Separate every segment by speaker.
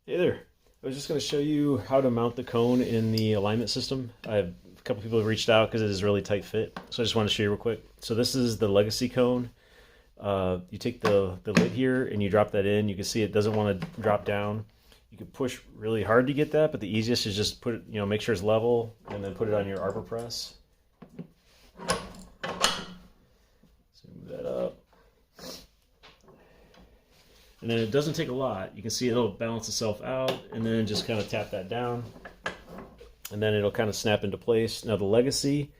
Speaker 1: Hey there. I was just going to show you how to mount the cone in the alignment system. I have a couple people have reached out because it is a really tight fit. So I just want to show you real quick. So this is the legacy cone. You take the lid here and you drop that in. You can see it doesn't want to drop down. You can push really hard to get that, but the easiest is just put it, make sure it's level and then put it on your arbor press. So move that up. And then it doesn't take a lot. You can see it'll balance itself out and then just kind of tap that down. And then it'll kind of snap into place. Now the legacy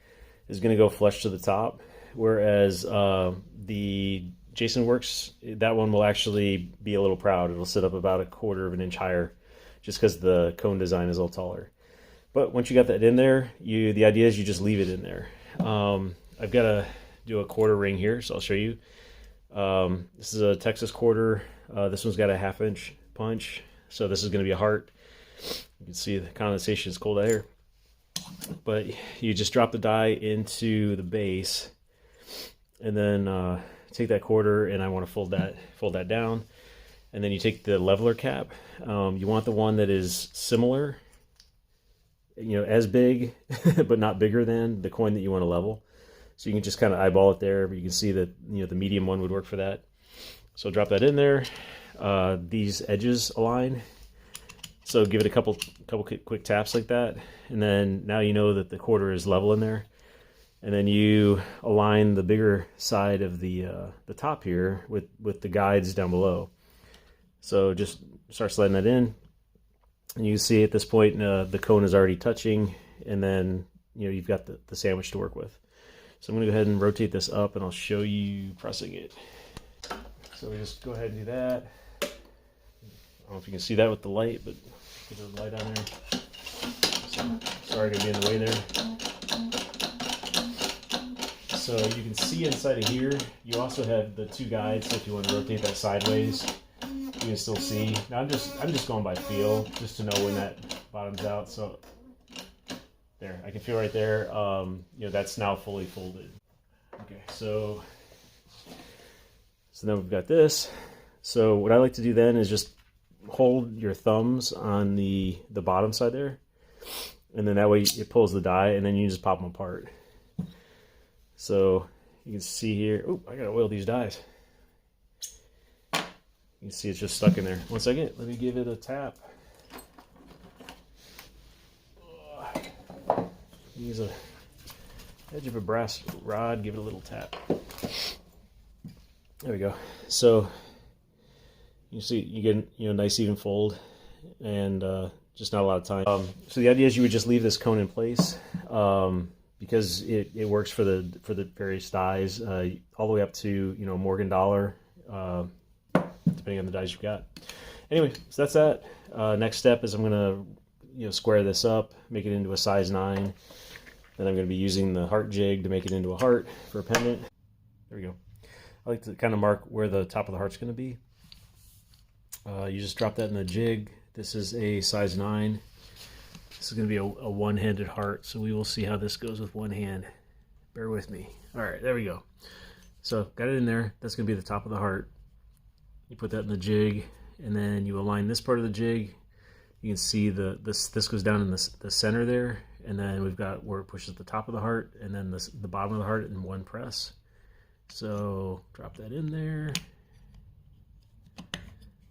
Speaker 1: is going to go flush to the top, whereas the Jason Works, that one will actually be a little proud. It'll sit up about 1/4 of an inch higher just because the cone design is a little taller. But once you got that in there, the idea is you just leave it in there. I've got to do a quarter ring here, so I'll show you. This is a Texas quarter. This one's got a 1/2 inch punch, so this is going to be a heart. You can see the condensation is cold out here, but you just drop the die into the base, and then take that quarter, and I want to fold that down, and then you take the leveler cap. You want the one that is similar, as big, but not bigger than the coin that you want to level. So you can just kind of eyeball it there, but you can see that the medium one would work for that. So drop that in there. These edges align. So give it a couple quick taps like that, and then now you know that the quarter is level in there. And then you align the bigger side of the top here with the guides down below. So just start sliding that in, and you can see at this point the cone is already touching, and then you've got the sandwich to work with. So I'm going to go ahead and rotate this up, and I'll show you pressing it. So we just go ahead and do that. I don't know if you can see that with the light, but get the light on there. So, sorry to be in the way there. So you can see inside of here, you also have the 2 guides, so if you want to rotate that sideways, you can still see. Now I'm just going by feel, just to know when that bottoms out. So there, I can feel right there, that's now fully folded. Okay, so then we've got this. So what I like to do then is just hold your thumbs on the bottom side there, and then that way it pulls the die, and then you just pop them apart. So you can see here, oh, I gotta oil these dies. You can see it's just stuck in there. One second, let me give it a tap. Use a edge of a brass rod, give it a little tap. There we go. So you see you get nice even fold, and just not a lot of time. So the idea is you would just leave this cone in place, because it works for the various dies, all the way up to Morgan dollar, depending on the dies you've got. Anyway, so that's that. Next step is I'm gonna square this up, make it into a size 9. Then I'm going to be using the heart jig to make it into a heart for a pendant. There we go. I like to kind of mark where the top of the heart's going to be. You just drop that in the jig. This is a size 9. This is going to be a one-handed heart, so we will see how this goes with one hand. Bear with me. All right, there we go. So got it in there. That's going to be the top of the heart. You put that in the jig, and then you align this part of the jig. You can see this goes down in the center there, and then we've got where it pushes the top of the heart, and then the bottom of the heart in one press. So drop that in there,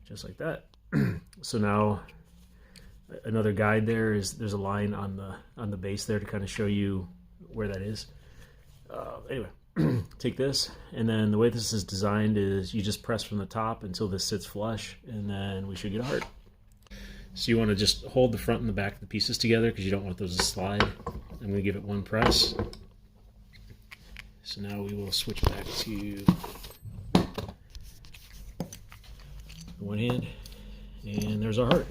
Speaker 1: just like that. So now another guide there is there's a line on the base there to kind of show you where that is. Anyway, take this, and then the way this is designed is you just press from the top until this sits flush, and then we should get a heart. So you want to just hold the front and the back of the pieces together because you don't want those to slide. I'm going to give it one press. So now we will switch back to the one hand, and there's our heart.